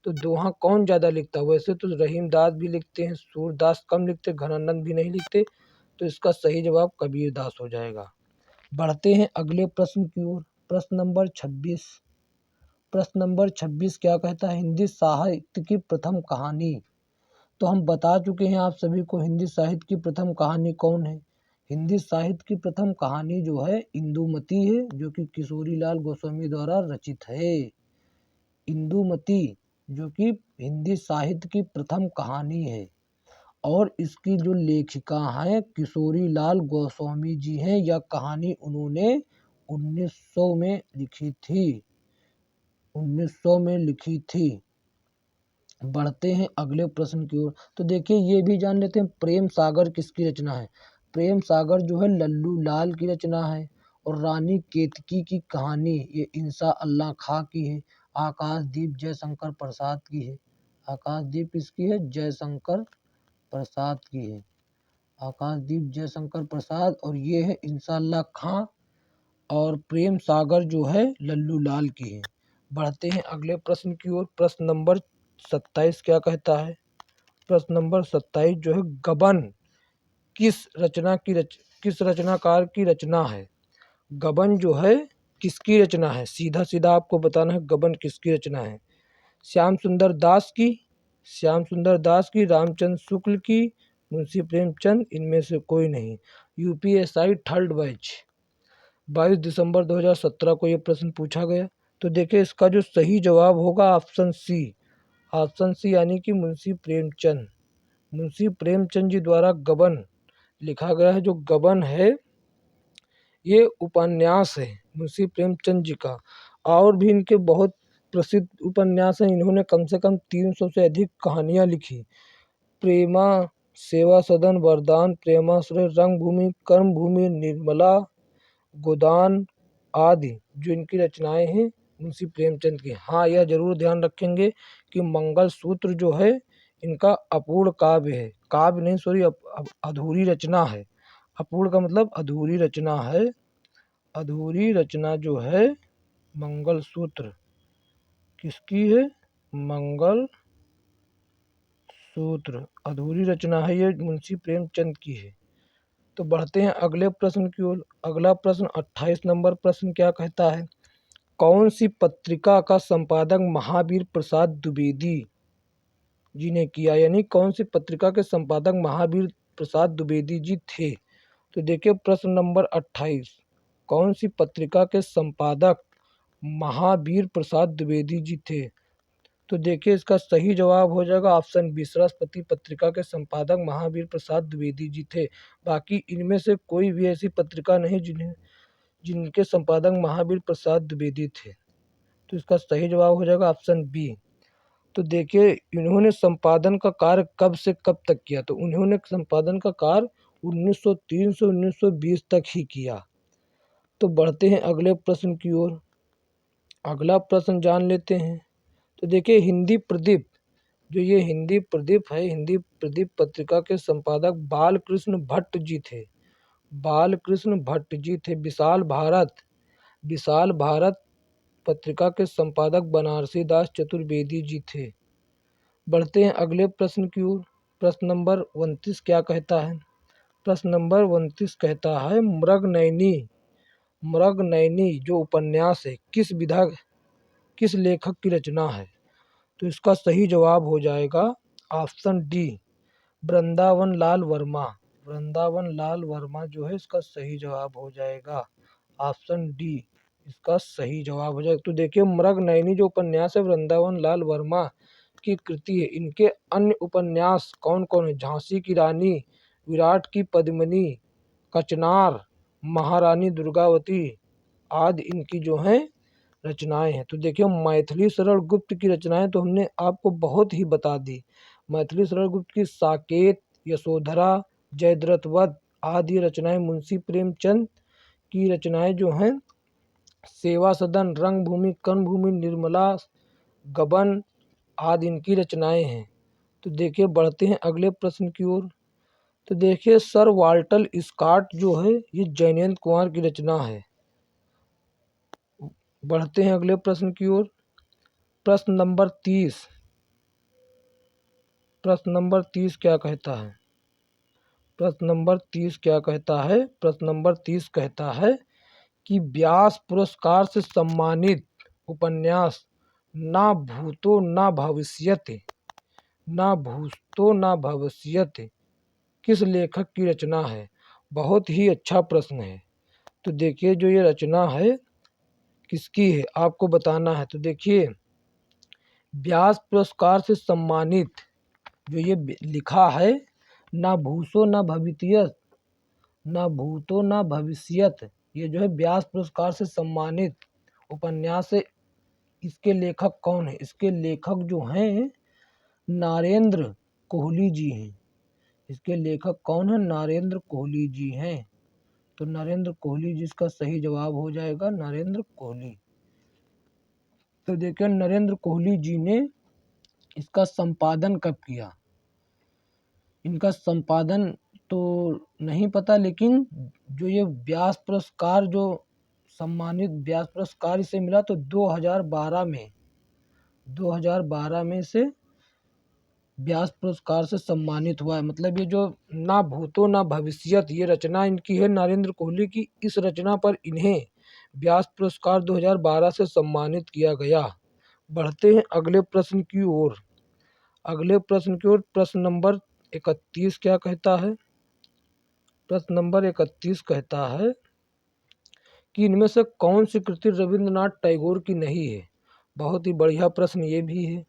तो दोहा कौन ज़्यादा लिखता है। वैसे तो रहीम दास भी लिखते हैं, सूरदास कम लिखते, घनानंद भी नहीं लिखते। तो इसका सही जवाब कबीर दास हो जाएगा। बढ़ते हैं अगले प्रश्न की ओर। प्रश्न नंबर 26, प्रश्न नंबर 26 क्या कहता है। हिंदी साहित्य की प्रथम कहानी। तो हम बता चुके हैं आप सभी को हिंदी साहित्य की प्रथम कहानी कौन है। हिंदी साहित्य की प्रथम कहानी जो है इंदुमती है, जो कि किशोरीलाल गोस्वामी द्वारा रचित है। इंदुमती जो कि हिंदी साहित्य की प्रथम कहानी है। और इसकी जो लेखिका हैं किशोरी लाल गोस्वामी जी हैं। यह कहानी उन्होंने 1900 में लिखी थी। 1900 में लिखी थी। बढ़ते हैं अगले प्रश्न की ओर। तो देखिए ये भी जान लेते हैं प्रेम सागर किसकी रचना है। प्रेम सागर जो है लल्लू लाल की रचना है। और रानी केतकी की कहानी ये इंसा अल्लाह खां की है। आकाशदीप जयशंकर प्रसाद की है। आकाशदीप किसकी है? जयशंकर प्रसाद की है। आकाशदीप जयशंकर प्रसाद और ये है इंसा अल्लाह खां। और प्रेम सागर जो है लल्लू लाल की है। बढ़ते हैं अगले प्रश्न की ओर। प्रश्न नंबर 27 क्या कहता है? प्रश्न नंबर 27 जो है गबन किस रचनाकार की रचना है? गबन जो है किसकी रचना है? सीधा सीधा आपको बताना है गबन किसकी रचना है। श्याम सुंदर दास की, रामचंद्र शुक्ल की, मुंशी प्रेमचंद, इनमें से कोई नहीं। यूपीएसआई थर्ड बैच 22 दिसंबर 2017 को ये प्रश्न पूछा गया। तो देखिए इसका जो सही जवाब होगा ऑप्शन सी यानी कि मुंशी प्रेमचंद जी द्वारा गबन लिखा गया है। जो गबन है ये उपन्यास है मुंशी प्रेमचंद जी का। और भी इनके बहुत प्रसिद्ध उपन्यास हैं। इन्होंने कम से कम 300 से अधिक कहानियाँ लिखी। प्रेमा, सेवा सदन, वरदान, प्रेमाश्रय, रंगभूमि, कर्मभूमि, निर्मला, गोदान आदि जो इनकी रचनाएं हैं मुंशी प्रेमचंद की। हाँ, यह जरूर ध्यान रखेंगे कि मंगलसूत्र जो है इनका अपूर्ण काव्य है। काव्य नहीं, सॉरी, अधूरी रचना है। अपूर्ण का मतलब अधूरी रचना है। अधूरी रचना जो है मंगलसूत्र किसकी है? मंगल सूत्र अधूरी रचना है, ये मुंशी प्रेमचंद की है। तो बढ़ते हैं अगले प्रश्न की ओर। अगला प्रश्न 28 नंबर प्रश्न क्या कहता है? कौन सी पत्रिका का संपादक महावीर प्रसाद द्विवेदी जी ने किया? यानी कौन सी पत्रिका के संपादक महावीर प्रसाद द्विवेदी जी थे? तो देखिए प्रश्न नंबर 28, कौन सी पत्रिका के संपादक महावीर प्रसाद द्विवेदी जी थे? तो देखिए इसका सही जवाब हो जाएगा ऑप्शन बी, सरस्वती पत्रिका के संपादक महावीर प्रसाद द्विवेदी जी थे। बाकी इनमें से कोई भी ऐसी पत्रिका नहीं जिनके संपादक महावीर प्रसाद द्विवेदी थे। तो इसका सही जवाब हो जाएगा ऑप्शन बी। तो देखिए इन्होंने संपादन का कार्य कब से कब तक किया? तो उन्होंने संपादन का कार्य 1903 से 1920 तक ही किया। तो बढ़ते हैं अगले प्रश्न की ओर। अगला प्रश्न जान लेते हैं। तो देखिए हिंदी प्रदीप, जो ये हिंदी प्रदीप है, हिंदी प्रदीप पत्रिका के संपादक बालकृष्ण भट्ट जी थे। बालकृष्ण भट्ट जी थे। विशाल भारत पत्रिका के संपादक बनारसी दास चतुर्वेदी जी थे। बढ़ते हैं अगले प्रश्न की ओर। प्रश्न नंबर 29 क्या कहता है? प्रश्न नंबर 29 कहता है मृगनयनी जो उपन्यास है किस लेखक की रचना है? तो इसका सही जवाब हो जाएगा ऑप्शन डी, वृंदावन लाल वर्मा। वृंदावन लाल वर्मा जो है इसका सही जवाब हो जाएगा ऑप्शन डी, इसका सही जवाब हो जाएगा। तो देखिए मृगनयनी जो उपन्यास है वृंदावन लाल वर्मा की कृति है। इनके अन्य उपन्यास कौन कौन है? झांसी की रानी, विराट की पद्मिनी, कचनार, महारानी दुर्गावती आदि इनकी जो हैं रचनाएं हैं। तो देखिए मैथिली शरण गुप्त की रचनाएं तो हमने आपको बहुत ही बता दी। मैथिली शरण गुप्त की साकेत, यशोधरा, जयद्रथवध आदि रचनाएं मुंशी प्रेमचंद की रचनाएं जो हैं सेवा सदन, रंगभूमि, कर्मभूमि, निर्मला, गबन आदि इनकी रचनाएं हैं। तो देखिए बढ़ते हैं अगले प्रश्न की ओर। तो देखिए सर वाल्टर स्कॉट जो है ये जयनेंद्र कुमार की रचना है। बढ़ते हैं अगले प्रश्न की ओर। प्रश्न नंबर 30, प्रश्न नंबर 30 क्या कहता है? प्रश्न नंबर 30 क्या कहता है? प्रश्न नंबर 30 कहता है कि व्यास पुरस्कार से सम्मानित उपन्यास ना भूतो ना भविष्यति, ना भूतो ना भविष्यति किस लेखक की रचना है? बहुत ही अच्छा प्रश्न है। तो देखिए जो ये रचना है किसकी है आपको बताना है। तो देखिए व्यास पुरस्कार से सम्मानित जो ये लिखा है ना भूसो ना भविष्यत, ना भूतो ना भविष्यत, ये जो है व्यास पुरस्कार से सम्मानित उपन्यास है। इसके लेखक कौन है? इसके लेखक जो हैं नरेंद्र कोहली जी हैं। इसके लेखक कौन है? नरेंद्र कोहली जी हैं। तो नरेंद्र कोहली जिसका सही जवाब हो जाएगा नरेंद्र कोहली। तो देखिए नरेंद्र कोहली जी ने इसका संपादन कब किया? इनका संपादन तो नहीं पता, लेकिन जो ये व्यास पुरस्कार जो सम्मानित व्यास पुरस्कार इसे मिला तो 2012 में से व्यास पुरस्कार से सम्मानित हुआ है। मतलब ये जो ना भूतो ना भविष्यत ये रचना इनकी है नरेंद्र कोहली की। इस रचना पर इन्हें व्यास पुरस्कार 2012 से सम्मानित किया गया। बढ़ते हैं अगले प्रश्न की ओर। प्रश्न नंबर 31 क्या कहता है? प्रश्न नंबर 31 कहता है कि इनमें से कौन सी कृति रविंद्रनाथ टैगोर की नहीं है? बहुत ही बढ़िया प्रश्न ये भी है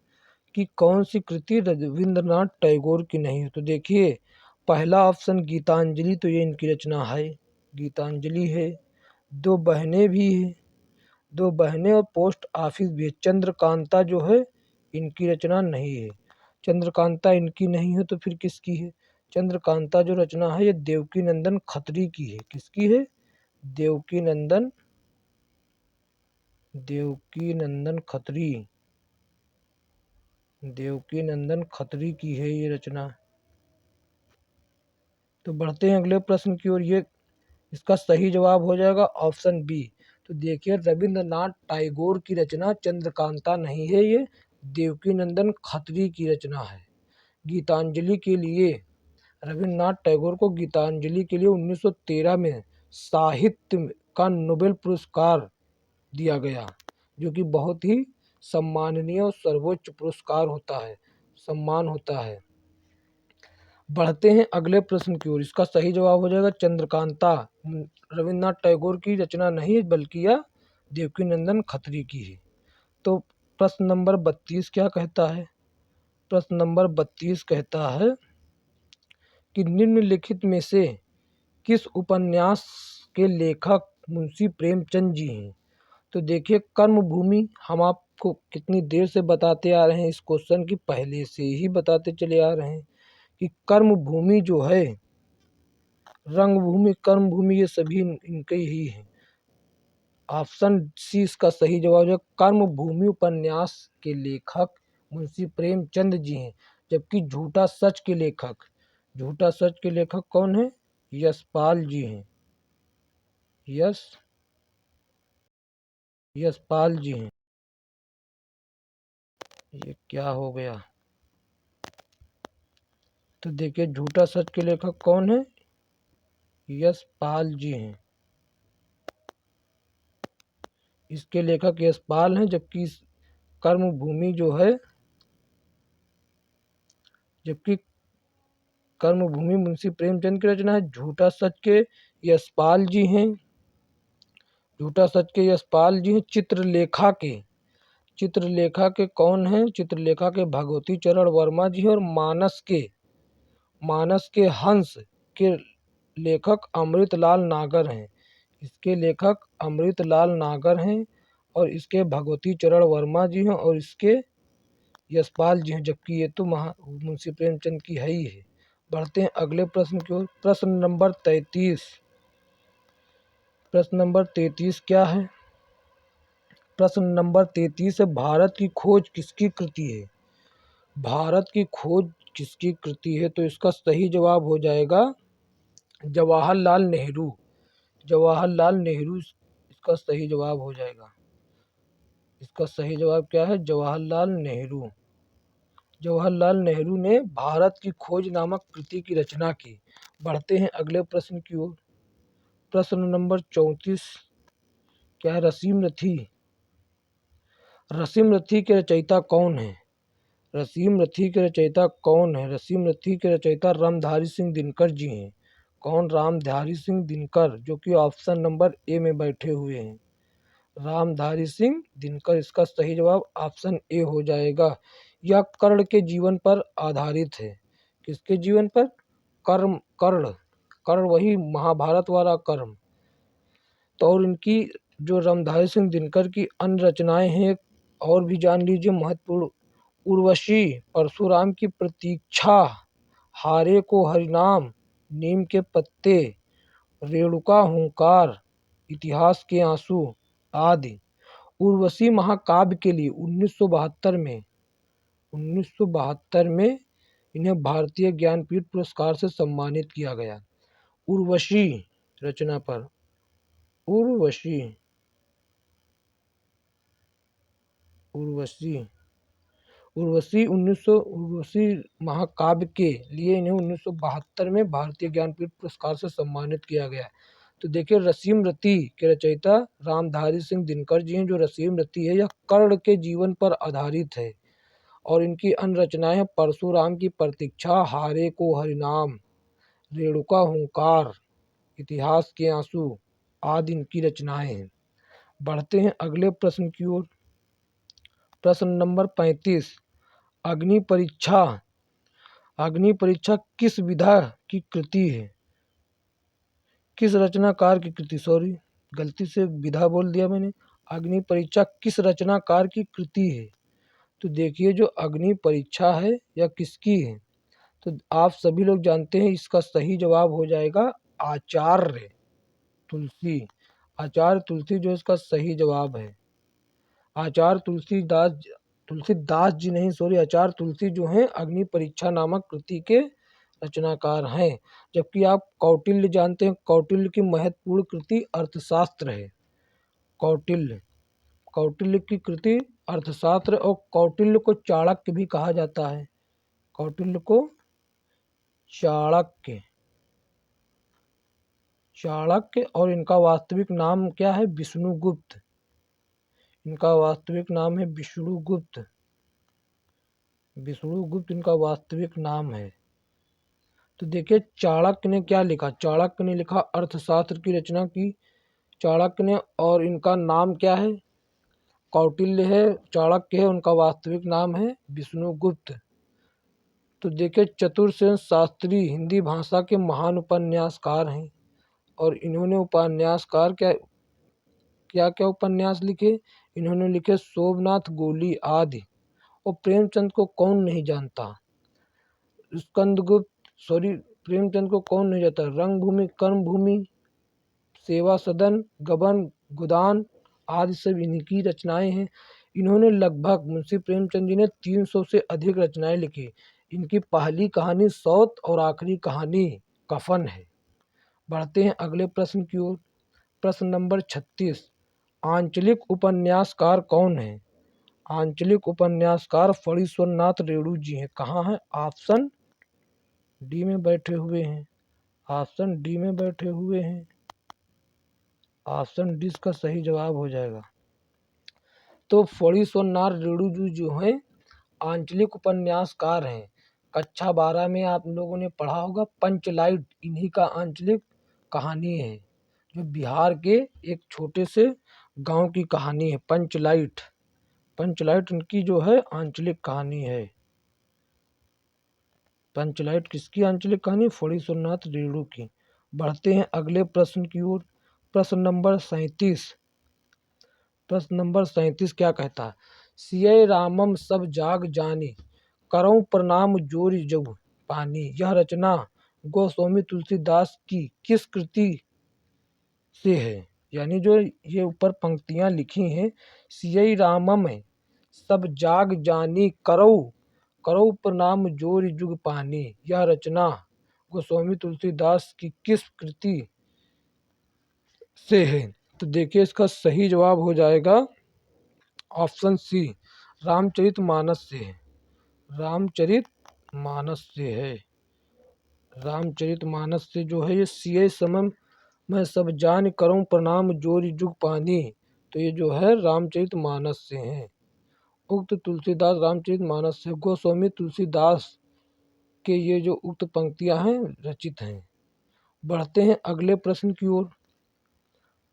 कि कौन सी कृति रविंद्रनाथ टैगोर की नहीं है। तो देखिए पहला ऑप्शन गीतांजलि, तो ये इनकी रचना है, गीतांजलि है। दो बहनें भी है, दो बहनें और पोस्ट ऑफिस भी है। चंद्रकांता जो है इनकी रचना नहीं है। चंद्रकांता इनकी नहीं है तो फिर किसकी है? चंद्रकांता जो रचना है ये देवकी नंदन खत्री की है। किसकी है? देवकी नंदन खत्री, देवकी नंदन खत्री की है ये रचना। तो बढ़ते हैं अगले प्रश्न की ओर। ये इसका सही जवाब हो जाएगा ऑप्शन बी। तो देखिए रविंद्रनाथ टैगोर की रचना चंद्रकांता नहीं है, ये देवकी नंदन खत्री की रचना है। गीतांजलि के लिए रविंद्रनाथ टैगोर को गीतांजलि के लिए 1913 में साहित्य का नोबेल पुरस्कार दिया गया, जो कि बहुत ही सम्माननीय और सर्वोच्च पुरस्कार होता है, सम्मान होता है। बढ़ते हैं अगले प्रश्न की ओर। इसका सही जवाब हो जाएगा चंद्रकांता रविंद्रनाथ टैगोर की रचना नहीं है, बल्कि यह देवकी नंदन खत्री की है। तो प्रश्न नंबर 32 क्या कहता है? प्रश्न नंबर 32 कहता है कि निम्नलिखित में से किस उपन्यास के लेखक मुंशी प्रेमचंद जी हैं? तो देखिए कर्मभूमि हम आपको कितनी देर से बताते आ रहे हैं, इस क्वेश्चन की पहले से ही बताते चले आ रहे हैं कि कर्मभूमि जो है, रंगभूमि, कर्मभूमि ये सभी इनके ही हैं। ऑप्शन सी इसका सही जवाब है। कर्मभूमि उपन्यास के लेखक मुंशी प्रेमचंद जी हैं। जबकि झूठा सच के लेखक कौन है? यशपाल जी हैं। यशपाल जी हैं। ये क्या हो गया? तो देखिए झूठा सच के लेखक कौन है? यशपाल जी हैं। इसके लेखक यशपाल हैं। जबकि कर्मभूमि जो है, जबकि कर्मभूमि मुंशी प्रेमचंद की रचना है। झूठा सच के यशपाल जी हैं। झूठा सच के यशपाल जी हैं। चित्रलेखा के कौन हैं? चित्रलेखा के भगवती चरण वर्मा जी हैं। और मानस के हंस के लेखक अमृतलाल नागर हैं। इसके लेखक अमृतलाल नागर हैं और इसके भगवती चरण वर्मा जी हैं और इसके यशपाल जी हैं। जबकि ये तो मुंशी प्रेमचंद की है ही है। बढ़ते हैं अगले प्रश्न की ओर। प्रश्न नंबर 33 क्या है? प्रश्न नंबर 33 है भारत की खोज किसकी कृति है? भारत की खोज किसकी कृति है? तो इसका सही जवाब हो जाएगा जवाहरलाल नेहरू। जवाहरलाल नेहरू इसका सही जवाब हो जाएगा। इसका सही जवाब क्या है? जवाहरलाल नेहरू। जवाहरलाल नेहरू ने भारत की खोज नामक कृति की रचना की। बढ़ते हैं अगले प्रश्न की ओर। प्रश्न नंबर 34 क्या है? रसीम रथी। रसीम रथी के रचयिता कौन है? रसीम रथी के रचयिता कौन है? रसीम रथी के रचयिता रामधारी सिंह दिनकर जी हैं। कौन? रामधारी सिंह दिनकर, जो कि ऑप्शन नंबर ए में बैठे हुए हैं। रामधारी सिंह दिनकर इसका सही जवाब ऑप्शन ए हो जाएगा। यह कर्ण के जीवन पर आधारित है। किसके जीवन पर? कर्ण वही महाभारत वाला कर्ण। तो और इनकी जो रामधारी सिंह दिनकर की अन्य रचनाएं हैं और भी जान लीजिए महत्वपूर्ण। उर्वशी, परशुराम की प्रतीक्षा, हारे को हरिनाम, नीम के पत्ते, रेणुका हुंकार, इतिहास के आंसू आदि। उर्वशी महाकाव्य के लिए 1972 में इन्हें भारतीय ज्ञानपीठ पुरस्कार से सम्मानित किया गया। उर्वशी रचना पर उर्वशी उर्वशी उर्वशी महाकाव्य के लिए इन्हें 1972 में भारतीय ज्ञानपीठ पुरस्कार से सम्मानित किया गया। तो देखिए रसीम रति के रचयिता रामधारी सिंह दिनकर जी हैं। जो रसीम रति है यह कर्ण के जीवन पर आधारित है और इनकी अन्य रचनाएं हैं परशुराम की प्रतीक्षा, हारे को हरिनाम, रेणुका हुंकार, इतिहास के आंसू आदि इनकी रचनाएं हैं। बढ़ते हैं अगले प्रश्न की ओर। प्रश्न नंबर 35। अग्नि परीक्षा किस विधा की कृति है? किस रचनाकार की कृति, सॉरी गलती से विधा बोल दिया मैंने। अग्नि परीक्षा किस रचनाकार की कृति है? तो देखिए जो अग्नि परीक्षा है यह किसकी है? तो आप सभी लोग जानते हैं इसका सही जवाब हो जाएगा आचार्य तुलसी। आचार्य तुलसी जो इसका सही जवाब है। आचार्य तुलसीदास जी नहीं, सॉरी, आचार्य तुलसी जो हैं अग्नि परीक्षा नामक कृति के रचनाकार हैं। जबकि आप कौटिल्य जानते हैं, कौटिल्य की महत्वपूर्ण कृति अर्थशास्त्र है। कौटिल्य की कृति अर्थशास्त्र, और कौटिल्य को चाणक्य भी कहा जाता है। कौटिल्य को चाणक्य और इनका वास्तविक नाम क्या है? विष्णुगुप्त। इनका वास्तविक नाम है विष्णुगुप्त इनका वास्तविक नाम है। तो देखिए चाणक्य ने क्या लिखा? चाणक्य ने लिखा अर्थशास्त्र की रचना की चाणक्य ने, और इनका नाम क्या है? कौटिल्य है, चाणक्य है, उनका वास्तविक नाम है विष्णुगुप्त। तो देखिए चतुरसेन शास्त्री हिंदी भाषा के महान उपन्यासकार हैं और इन्होंने उपन्यासकार क्या उपन्यास लिखे? इन्होंने लिखे सोमनाथ गोली आदि। और प्रेमचंद को कौन नहीं जानता? प्रेमचंद को कौन नहीं जानता? रंगभूमि, कर्मभूमि, सेवा सदन, गबन, गोदान आदि सब इन्हीं की रचनाएं हैं। इन्होंने लगभग, मुंशी प्रेमचंद जी ने 300 से अधिक रचनाएं लिखी। इनकी पहली कहानी सौत और आखिरी कहानी कफन है। बढ़ते हैं अगले प्रश्न की ओर। प्रश्न नंबर 36। आंचलिक उपन्यासकार कौन है? आंचलिक उपन्यासकार फणीश्वर नाथ रेणु जी हैं। कहाँ हैं? ऑप्शन डी में बैठे हुए हैं। ऑप्शन डी में बैठे हुए हैं। ऑप्शन डी इसका सही जवाब हो जाएगा। तो फणीश्वर नाथ रेणु जी जो हैं आंचलिक उपन्यासकार हैं। कक्षा 12 में आप लोगों ने पढ़ा होगा पंचलाइट, इन्हीं का आंचलिक कहानी है। जो बिहार के एक छोटे से गांव की कहानी है पंचलाइट इनकी जो है आंचलिक कहानी है। पंचलाइट किसकी आंचलिक कहानी? फणीश्वर नाथ रेणु की। बढ़ते हैं अगले प्रश्न की ओर। प्रश्न नंबर 37 क्या कहता है? सिय रामम सब जाग जानी, करऊं प्रणाम जोरि जग पानी। यह रचना गोस्वामी तुलसीदास की किस कृति से है? यानी जो ये ऊपर पंक्तियां लिखी हैं, सिय रामम सब जाग जानी, करऊ प्रणाम जोरि जुग पानी। यह रचना गोस्वामी तुलसीदास की किस कृति से है? तो देखिए इसका सही जवाब हो जाएगा ऑप्शन सी, रामचरितमानस से है। रामचरितमानस से जो है ये सिय समम मैं सब जान, करऊं प्रणाम जोरि जुग पानी। तो ये जो है रामचरितमानस से है। उक्त तुलसीदास रामचरितमानस से गोस्वामी तुलसीदास के ये जो उक्त पंक्तियां हैं रचित हैं। बढ़ते हैं अगले प्रश्न की ओर।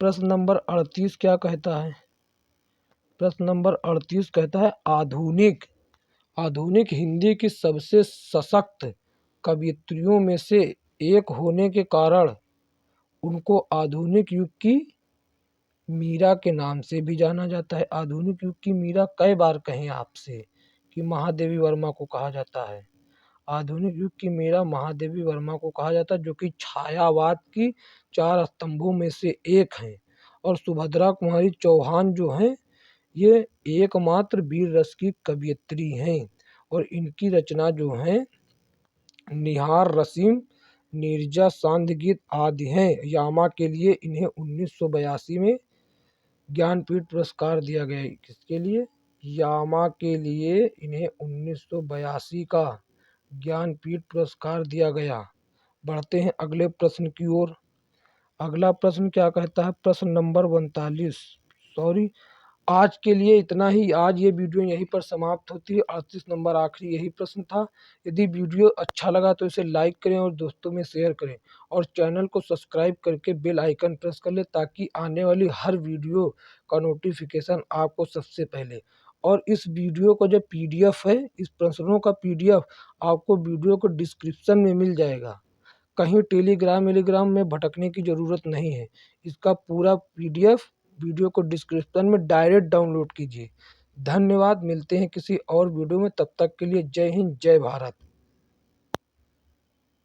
प्रश्न नंबर 38 क्या कहता है? प्रश्न नंबर 38 कहता है आधुनिक हिंदी की सबसे सशक्त कवयित्रियों में से एक होने के कारण उनको आधुनिक युग की मीरा के नाम से भी जाना जाता है। आधुनिक युग की मीरा कई बार कहें आपसे कि महादेवी वर्मा को कहा जाता है। आधुनिक युग की मीरा महादेवी वर्मा को कहा जाता है, जो कि छायावाद की 4 स्तंभों में से एक हैं। और सुभद्रा कुमारी चौहान जो हैं, ये एकमात्र वीर रस की कवयित्री हैं। और इनकी रचना जो हैं निहार रसीम, नीरजा, सांध्य गीत आदि हैं। यामा के लिए इन्हें 1982 में ज्ञानपीठ पुरस्कार दिया गया है। किसके लिए? यामा के लिए इन्हें 1982 का ज्ञानपीठ पुरस्कार दिया गया। बढ़ते हैं अगले प्रश्न की ओर। अगला प्रश्न क्या कहता है? प्रश्न नंबर 39। सॉरी, आज के लिए इतना ही। आज ये वीडियो यहीं पर समाप्त होती है। 38 नंबर आखिरी यही प्रश्न था। यदि वीडियो अच्छा लगा तो इसे लाइक करें और दोस्तों में शेयर करें, और चैनल को सब्सक्राइब करके बेल आइकन प्रेस कर लें, ताकि आने वाली हर वीडियो का नोटिफिकेशन आपको सबसे पहले। और इस वीडियो का जो पीडीएफ है, इस प्रश्नों का पीडीएफ आपको वीडियो को डिस्क्रिप्शन में मिल जाएगा। कहीं टेलीग्राम में भटकने की ज़रूरत नहीं है। इसका पूरा पीडीएफ वीडियो को डिस्क्रिप्शन में डायरेक्ट डाउनलोड कीजिए। धन्यवाद। मिलते हैं किसी और वीडियो में, तब तक के लिए जय हिंद, जय भारत।